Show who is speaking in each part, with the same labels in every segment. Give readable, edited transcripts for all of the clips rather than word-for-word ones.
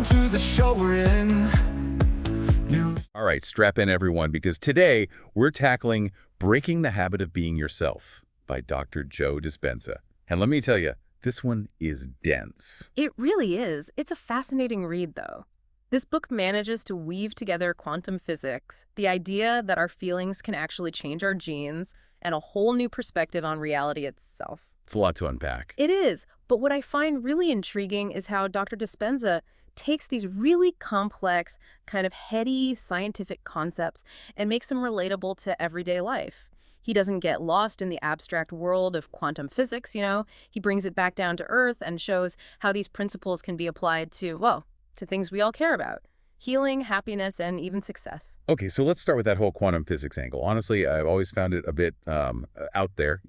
Speaker 1: Welcome to the show we're in.
Speaker 2: All right, strap in everyone, because today we're tackling Breaking the Habit of Being Yourself by Dr. Dispenza. And let me tell you, this one is dense.
Speaker 3: It really is. It's a fascinating read, though. This book manages to weave together quantum physics, the idea that our feelings can actually change our genes, and a whole new perspective on reality itself.
Speaker 2: It's a lot to unpack.
Speaker 3: It is, but what I find really intriguing is how Dr. Dispenza takes these really complex, kind of heady scientific concepts and makes them relatable to everyday life. He doesn't get lost in the abstract world of quantum physics, He brings it back down to earth and shows how these principles can be applied to, well, to things we all care about. Healing, happiness, and even success.
Speaker 2: Okay, so let's start with that whole quantum physics angle. Honestly, I've always found it a bit out there,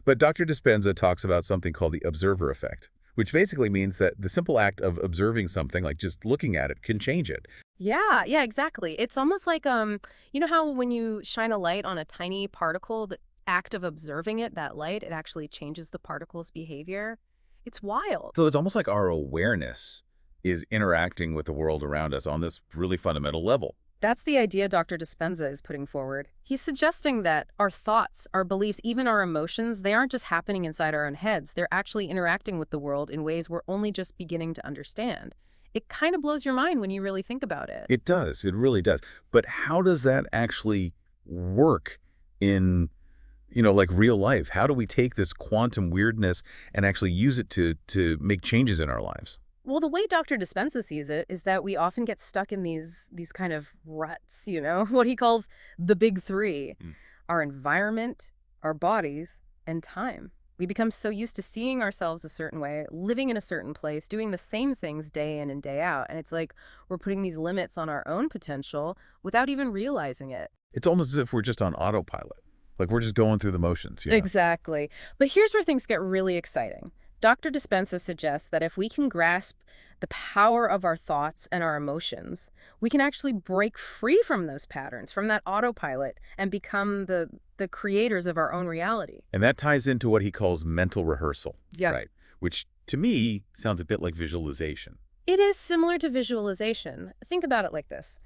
Speaker 2: But Dr. Dispenza talks about something called the observer effect, which basically means that the simple act of observing something, like just looking at it, can change it.
Speaker 3: Yeah, exactly. It's almost like, you know how when you shine a light on a tiny particle, the act of observing it, that light, it actually changes the particle's behavior? It's wild.
Speaker 2: So it's almost like our awareness is interacting with the world around us on this really fundamental level.
Speaker 3: That's the idea Dr. Dispenza is putting forward. He's suggesting that our thoughts, our beliefs, even our emotions, they aren't just happening inside our own heads. They're actually interacting with the world in ways we're only just beginning to understand. It kind of blows your mind when you really think about it.
Speaker 2: It does. It really does. But how does that actually work in, like real life? How do we take this quantum weirdness and actually use it to make changes in our lives?
Speaker 3: Well, the way Dr. Dispenza sees it is that we often get stuck in these kind of ruts, what he calls the big three. Our environment, our bodies, and time. We become so used to seeing ourselves a certain way, living in a certain place, doing the same things day in and day out. And it's like we're putting these limits on our own potential without even realizing it.
Speaker 2: It's almost as if we're just on autopilot. Like we're just going through the motions.
Speaker 3: Exactly. But here's where things get really exciting. Dr. Dispenza suggests that if we can grasp the power of our thoughts and our emotions, we can actually break free from those patterns, from that autopilot, and become the creators of our own reality.
Speaker 2: And that ties into what he calls mental rehearsal,
Speaker 3: Yeah.
Speaker 2: right? Which, to me, sounds a bit like visualization.
Speaker 3: It is similar to visualization. Think about it like this.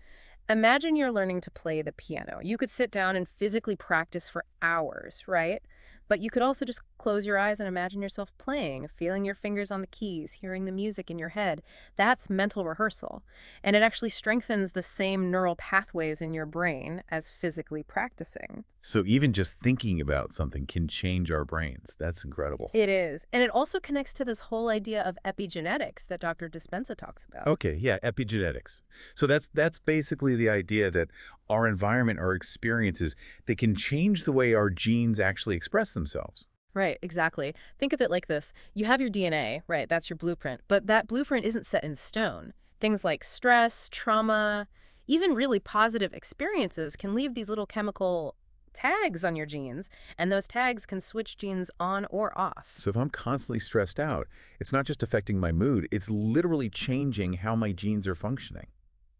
Speaker 3: Imagine you're learning to play the piano. You could sit down and physically practice for hours, right? But you could also just close your eyes and imagine yourself playing, feeling your fingers on the keys, hearing the music in your head. That's mental rehearsal. And it actually strengthens the same neural pathways in your brain as physically practicing.
Speaker 2: So even just thinking about something can change our brains. That's incredible.
Speaker 3: It is. And it also connects to this whole idea of epigenetics that Dr. Dispenza talks about.
Speaker 2: Okay, yeah, epigenetics. So that's basically the idea that our environment, our experiences, they can change the way our genes actually express themselves.
Speaker 3: Right, exactly. Think of it like this. You have your DNA, right? That's your blueprint. But that blueprint isn't set in stone. Things like stress, trauma, even really positive experiences can leave these little chemical tags on your genes, and those tags can switch genes on or off.
Speaker 2: So if I'm constantly stressed out, it's not just affecting my mood, it's literally changing how my genes are functioning.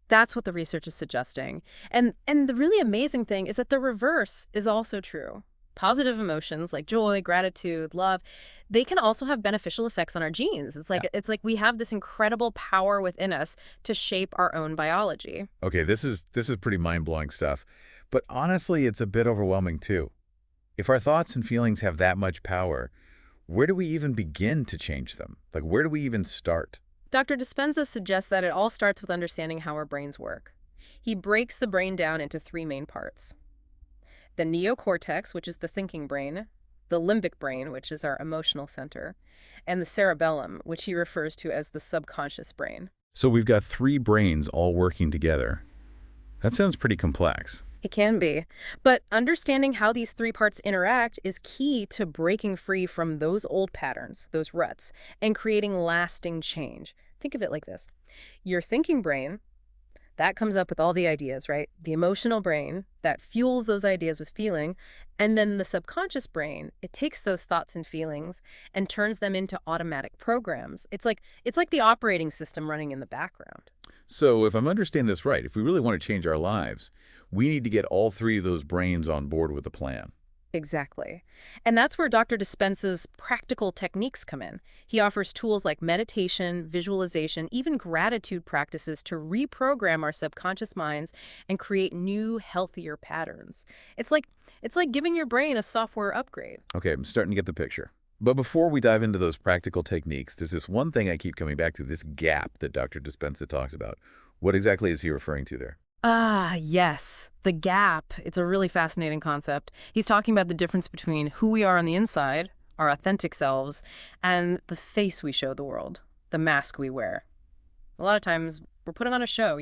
Speaker 3: That's what the research is suggesting. And the really amazing thing is that the reverse is also true. Positive emotions like joy, gratitude, love, they can also have beneficial effects on our genes. It's like we have this incredible power within us to shape our own biology.
Speaker 2: Okay, this is pretty mind-blowing stuff. But honestly, it's a bit overwhelming too. If our thoughts and feelings have that much power, where do we even begin to change them? Like, where do we even start?
Speaker 3: Dr. Dispenza suggests that it all starts with understanding how our brains work. He breaks the brain down into three main parts. The neocortex, which is the thinking brain, the limbic brain, which is our emotional center, and the cerebellum, which he refers to as the subconscious brain.
Speaker 2: So we've got three brains all working together. That sounds pretty complex.
Speaker 3: It can be. But understanding how these three parts interact is key to breaking free from those old patterns, those ruts, and creating lasting change. Think of it like this. Your thinking brain, that comes up with all the ideas, right? The emotional brain, that fuels those ideas with feeling. And then the subconscious brain, it takes those thoughts and feelings and turns them into automatic programs. It's like the operating system running in the background.
Speaker 2: So if I'm understanding this right, if we really want to change our lives, we need to get all three of those brains on board with the plan.
Speaker 3: Exactly. And that's where Dr. Dispenza's practical techniques come in. He offers tools like meditation, visualization, even gratitude practices to reprogram our subconscious minds and create new, healthier patterns. It's like it's like giving your brain a software upgrade.
Speaker 2: Okay, I'm starting to get the picture. But before we dive into those practical techniques, there's this one thing I keep coming back to, this gap that Dr. Dispenza talks about. What exactly is he referring to there?
Speaker 3: Ah, yes. The gap. It's a really fascinating concept. He's talking about the difference between who we are on the inside, our authentic selves, and the face we show the world, the mask we wear. A lot of times, we're putting on a show,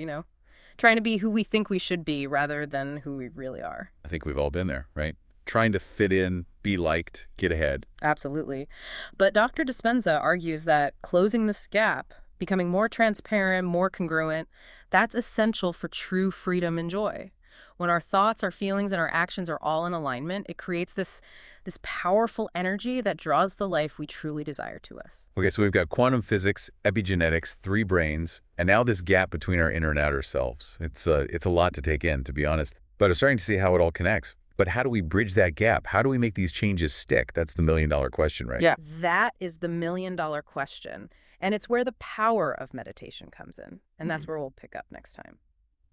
Speaker 3: trying to be who we think we should be rather than who we really are.
Speaker 2: I think we've all been there, right? Trying to fit in, be liked, get ahead.
Speaker 3: Absolutely. But Dr. Dispenza argues that closing this gap, becoming more transparent, more congruent, that's essential for true freedom and joy. When our thoughts, our feelings, and our actions are all in alignment, it creates this powerful energy that draws the life we truly desire to us.
Speaker 2: Okay, so we've got quantum physics, epigenetics, three brains, and now this gap between our inner and outer selves. It's a lot to take in, to be honest. But I'm starting to see how it all connects. But how do we bridge that gap? How do we make these changes stick? That's the million-dollar question, right?
Speaker 3: Yeah. That is the million-dollar question. And it's where the power of meditation comes in. And that's where we'll pick up next time.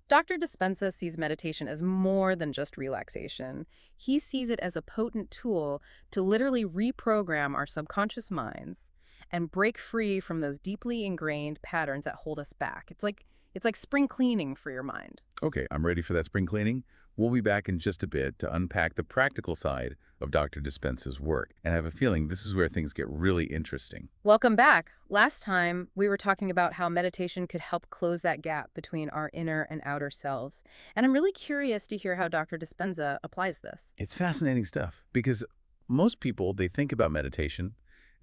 Speaker 3: Dr. Dispenza sees meditation as more than just relaxation. He sees it as a potent tool to literally reprogram our subconscious minds and break free from those deeply ingrained patterns that hold us back. It's like spring cleaning for your mind.
Speaker 2: Okay, I'm ready for that spring cleaning. We'll be back in just a bit to unpack the practical side of Dr. Dispenza's work. And I have a feeling this is where things get really interesting.
Speaker 3: Welcome back. Last time, we were talking about how meditation could help close that gap between our inner and outer selves. And I'm really curious to hear how Dr. Dispenza applies this.
Speaker 2: It's fascinating stuff because most people, they think about meditation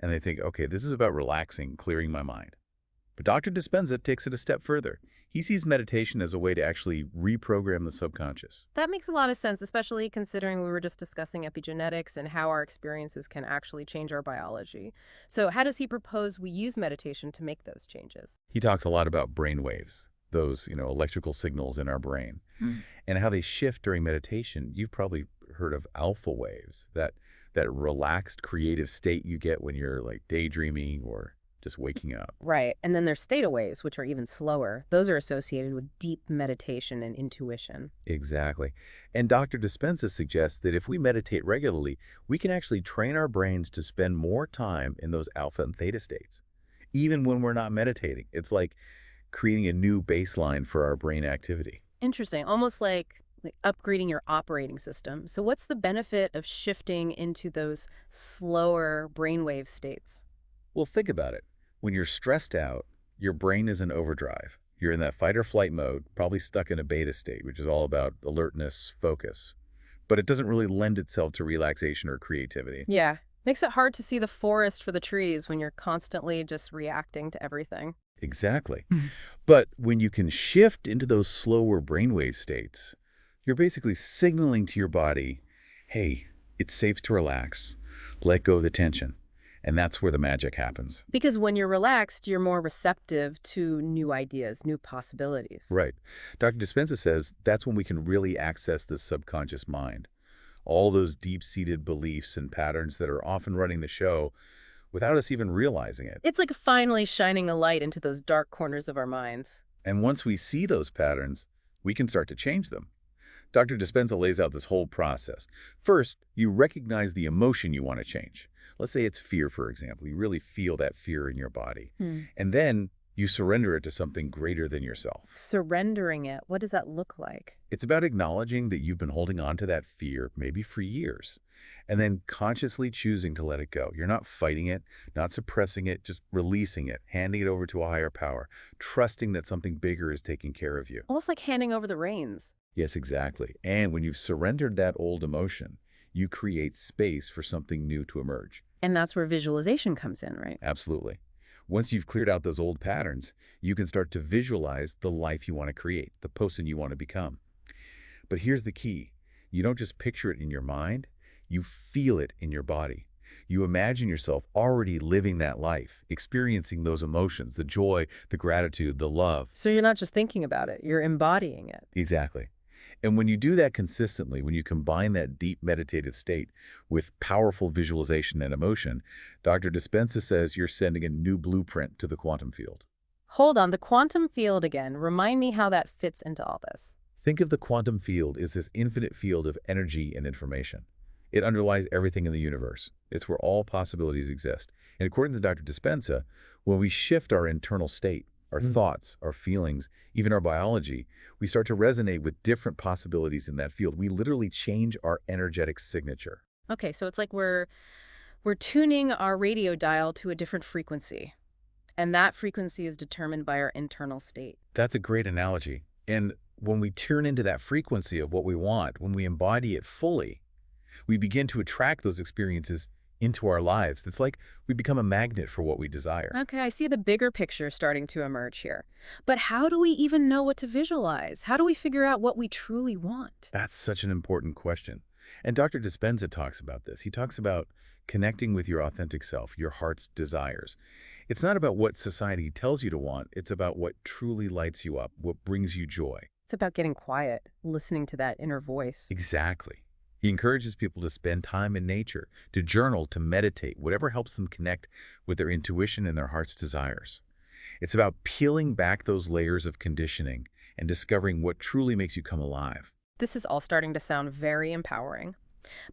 Speaker 2: and they think, okay, this is about relaxing, clearing my mind. But Dr. Dispenza takes it a step further. He sees meditation as a way to actually reprogram the subconscious.
Speaker 3: That makes a lot of sense, especially considering we were just discussing epigenetics and how our experiences can actually change our biology. So how does he propose we use meditation to make those changes?
Speaker 2: He talks a lot about brain waves, those, electrical signals in our brain, and how they shift during meditation. You've probably heard of alpha waves, that relaxed creative state you get when you're like daydreaming or just waking up.
Speaker 3: Right. And then there's theta waves, which are even slower. Those are associated with deep meditation and intuition.
Speaker 2: Exactly. And Dr. Dispenza suggests that if we meditate regularly, we can actually train our brains to spend more time in those alpha and theta states, even when we're not meditating. It's like creating a new baseline for our brain activity.
Speaker 3: Interesting. Almost like upgrading your operating system. So what's the benefit of shifting into those slower brainwave states?
Speaker 2: Well, think about it. When you're stressed out, your brain is in overdrive. You're in that fight or flight mode, probably stuck in a beta state, which is all about alertness, focus. But it doesn't really lend itself to relaxation or creativity.
Speaker 3: Yeah. Makes it hard to see the forest for the trees when you're constantly just reacting to everything.
Speaker 2: Exactly. But when you can shift into those slower brainwave states, you're basically signaling to your body, hey, it's safe to relax, let go of the tension. And that's where the magic happens.
Speaker 3: Because when you're relaxed, you're more receptive to new ideas, new possibilities.
Speaker 2: Right. Dr. Dispenza says that's when we can really access the subconscious mind. All those deep-seated beliefs and patterns that are often running the show without us even realizing it.
Speaker 3: It's like finally shining a light into those dark corners of our minds.
Speaker 2: And once we see those patterns, we can start to change them. Dr. Dispenza lays out this whole process. First, you recognize the emotion you want to change. Let's say it's fear, for example. You really feel that fear in your body. And then you surrender it to something greater than yourself.
Speaker 3: Surrendering it, what does that look like?
Speaker 2: It's about acknowledging that you've been holding on to that fear, maybe for years, and then consciously choosing to let it go. You're not fighting it, not suppressing it, just releasing it, handing it over to a higher power, trusting that something bigger is taking care of you.
Speaker 3: Almost like handing over the reins.
Speaker 2: Yes, exactly. And when you've surrendered that old emotion, you create space for something new to emerge.
Speaker 3: And that's where visualization comes in, right?
Speaker 2: Absolutely. Once you've cleared out those old patterns, you can start to visualize the life you want to create, the person you want to become. But here's the key. You don't just picture it in your mind, you feel it in your body. You imagine yourself already living that life, experiencing those emotions, the joy, the gratitude, the love.
Speaker 3: So you're not just thinking about it, you're embodying it.
Speaker 2: Exactly. And when you do that consistently, when you combine that deep meditative state with powerful visualization and emotion, Dr. Dispenza says you're sending a new blueprint to the quantum field.
Speaker 3: Hold on, the quantum field again. Remind me how that fits into all this.
Speaker 2: Think of the quantum field as this infinite field of energy and information. It underlies everything in the universe. It's where all possibilities exist. And according to Dr. Dispenza, when we shift our internal state, our thoughts, our feelings, even our biology, we start to resonate with different possibilities in that field. We literally change our energetic signature.
Speaker 3: Okay, so it's like we're tuning our radio dial to a different frequency. And that frequency is determined by our internal state.
Speaker 2: That's a great analogy. And when we tune into that frequency of what we want, when we embody it fully, we begin to attract those experiences into our lives. It's like we become a magnet for what we desire.
Speaker 3: Okay, I see the bigger picture starting to emerge here. But how do we even know what to visualize? How do we figure out what we truly want?
Speaker 2: That's such an important question. And Dr. Dispenza talks about this. He talks about connecting with your authentic self, your heart's desires. It's not about what society tells you to want. It's about what truly lights you up, what brings you joy.
Speaker 3: It's about getting quiet, listening to that inner voice.
Speaker 2: Exactly. He encourages people to spend time in nature, to journal, to meditate, whatever helps them connect with their intuition and their heart's desires. It's about peeling back those layers of conditioning and discovering what truly makes you come alive.
Speaker 3: This is all starting to sound very empowering.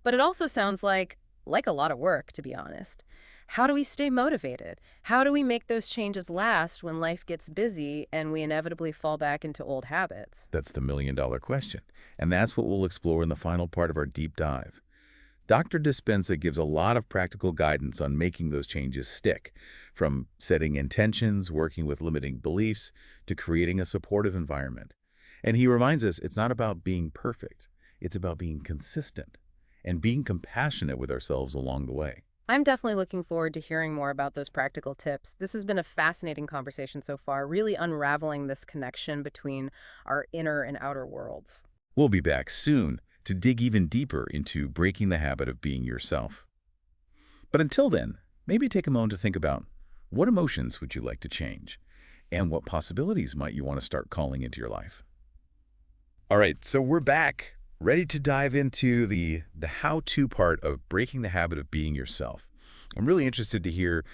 Speaker 3: But it also sounds like a lot of work, to be honest. How do we stay motivated? How do we make those changes last when life gets busy and we inevitably fall back into old habits?
Speaker 2: That's the million-dollar question. And that's what we'll explore in the final part of our deep dive. Dr. Dispenza gives a lot of practical guidance on making those changes stick, from setting intentions, working with limiting beliefs, to creating a supportive environment. And he reminds us it's not about being perfect. It's about being consistent and being compassionate with ourselves along the way.
Speaker 3: I'm definitely looking forward to hearing more about those practical tips. This has been a fascinating conversation so far, really unraveling this connection between our inner and outer worlds.
Speaker 2: We'll be back soon to dig even deeper into breaking the habit of being yourself. But until then, maybe take a moment to think about what emotions would you like to change and what possibilities might you want to start calling into your life. All right, so we're back, ready to dive into the how-to part of breaking the habit of being yourself. I'm really interested to hear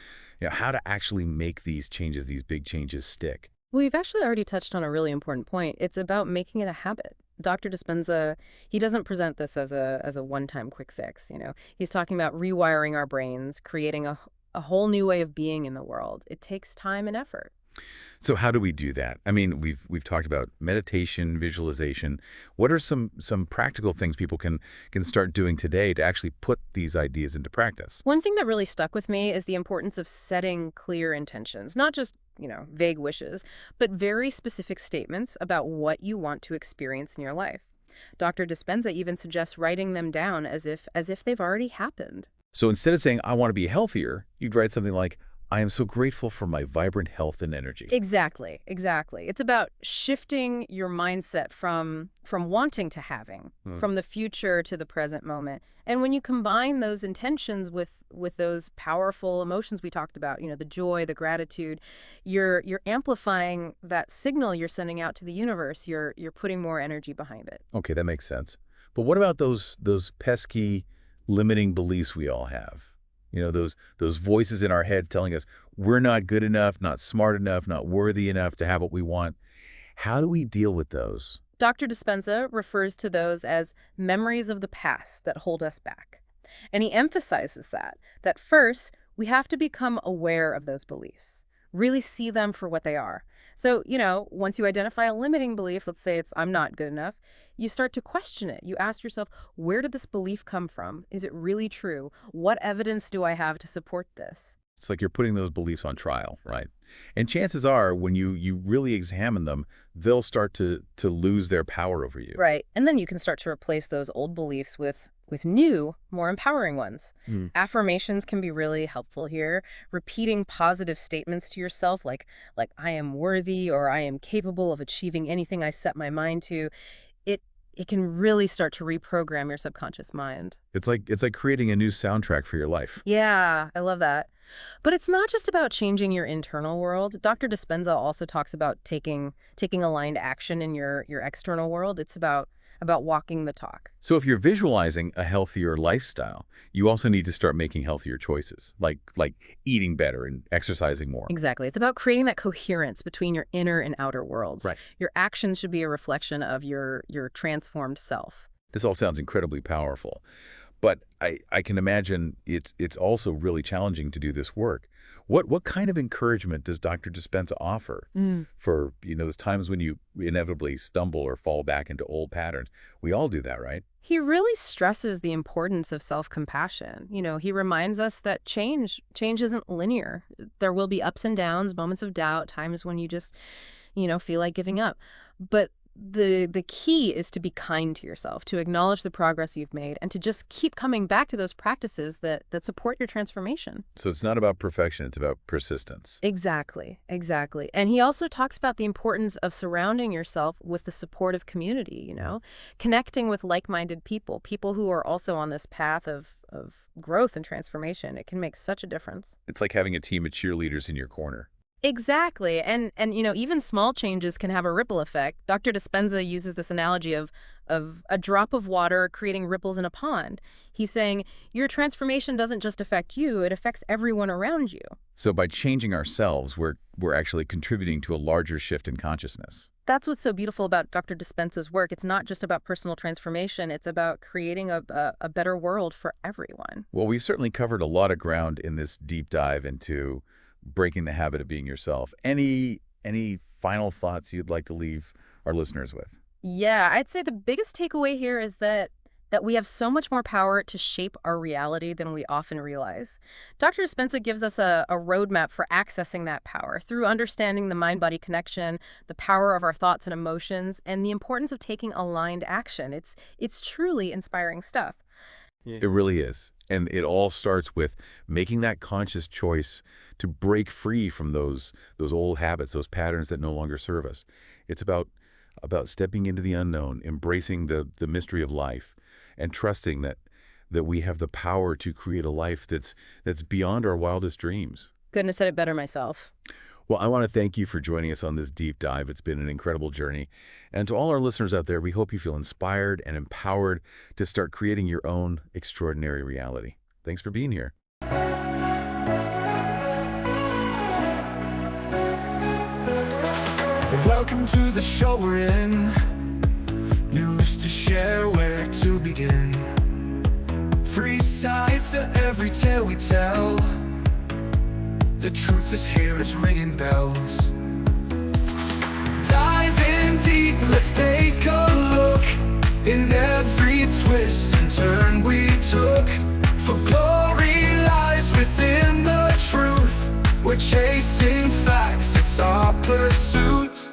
Speaker 2: how to actually make these changes, these big changes, stick.
Speaker 3: Well, you've actually already touched on a really important point. It's about making it a habit. Dr. Dispenza, he doesn't present this as a one-time quick fix, He's talking about rewiring our brains, creating a whole new way of being in the world. It takes time and effort.
Speaker 2: So how do we do that? I mean, we've talked about meditation, visualization. What are some practical things people can start doing today to actually put these ideas into practice?
Speaker 3: One thing that really stuck with me is the importance of setting clear intentions, not just, vague wishes, but very specific statements about what you want to experience in your life. Dr. Dispenza even suggests writing them down as if they've already happened.
Speaker 2: So instead of saying, I want to be healthier, you'd write something like, I am so grateful for my vibrant health and energy.
Speaker 3: Exactly. It's about shifting your mindset from wanting to having, from the future to the present moment. And when you combine those intentions with those powerful emotions we talked about, the joy, the gratitude, you're amplifying that signal you're sending out to the universe. You're putting more energy behind it.
Speaker 2: Okay, that makes sense. But what about those pesky limiting beliefs we all have? Those voices in our head telling us we're not good enough, not smart enough, not worthy enough to have what we want. How do we deal with those?
Speaker 3: Dr. Dispenza refers to those as memories of the past that hold us back. And he emphasizes that first, we have to become aware of those beliefs, really see them for what they are. So, once you identify a limiting belief, let's say it's I'm not good enough, you start to question it. You ask yourself, where did this belief come from? Is it really true? What evidence do I have to support this?
Speaker 2: It's like you're putting those beliefs on trial, right? And chances are when you really examine them, they'll start to lose their power over you.
Speaker 3: Right. And then you can start to replace those old beliefs with new, more empowering ones. Affirmations can be really helpful here. Repeating positive statements to yourself like I am worthy or I am capable of achieving anything I set my mind to. It can really start to reprogram your subconscious mind.
Speaker 2: It's like creating a new soundtrack for your life.
Speaker 3: Yeah, I love that. But it's not just about changing your internal world. Dr. Dispenza also talks about taking aligned action in your external world. It's about about walking the talk.
Speaker 2: So if you're visualizing a healthier lifestyle, you also need to start making healthier choices, like eating better and exercising more.
Speaker 3: Exactly. It's about creating that coherence between your inner and outer worlds.
Speaker 2: Right.
Speaker 3: Your actions should be a reflection of your transformed self.
Speaker 2: This all sounds incredibly powerful, but I can imagine it's also really challenging to do this work. What kind of encouragement does Dr. Dispenza offer for, those times when you inevitably stumble or fall back into old patterns? We all do that, right?
Speaker 3: He really stresses the importance of self-compassion. He reminds us that change isn't linear. There will be ups and downs, moments of doubt, times when you just, feel like giving up. But the key is to be kind to yourself, to acknowledge the progress you've made, and to just keep coming back to those practices that support your transformation.
Speaker 2: So it's not about perfection, it's about persistence.
Speaker 3: Exactly. And he also talks about the importance of surrounding yourself with the supportive community, connecting with like-minded people who are also on this path of growth and transformation. It can make such a difference.
Speaker 2: It's like having a team of cheerleaders in your corner.
Speaker 3: Exactly. And even small changes can have a ripple effect. Dr. Dispenza uses this analogy of a drop of water creating ripples in a pond. He's saying your transformation doesn't just affect you, it affects everyone around you.
Speaker 2: So by changing ourselves, we're actually contributing to a larger shift in consciousness.
Speaker 3: That's what's so beautiful about Dr. Dispenza's work. It's not just about personal transformation. It's about creating a better world for everyone.
Speaker 2: Well, we've certainly covered a lot of ground in this deep dive into breaking the habit of being yourself. Any final thoughts you'd like to leave our listeners with?
Speaker 3: Yeah, I'd say the biggest takeaway here is that we have so much more power to shape our reality than we often realize. Dr. Dispenza gives us a roadmap for accessing that power through understanding the mind-body connection, the power of our thoughts and emotions, and the importance of taking aligned action. It's truly inspiring stuff.
Speaker 2: Yeah. It really is. And it all starts with making that conscious choice to break free from those old habits, those patterns that no longer serve us. It's about stepping into the unknown, embracing the mystery of life, and trusting that we have the power to create a life that's beyond our wildest dreams.
Speaker 3: Couldn't have said it better myself.
Speaker 2: Well, I want to thank you for joining us on this deep dive. It's been an incredible journey. And to all our listeners out there, we hope you feel inspired and empowered to start creating your own extraordinary reality. Thanks for being here.
Speaker 1: Welcome to the show we're in. News to share, where to begin. Free sides to every tale we tell. The truth is here, it's ringing bells. Dive in deep, let's take a look in every twist and turn we took. For glory lies within the truth. We're chasing facts, it's our pursuit.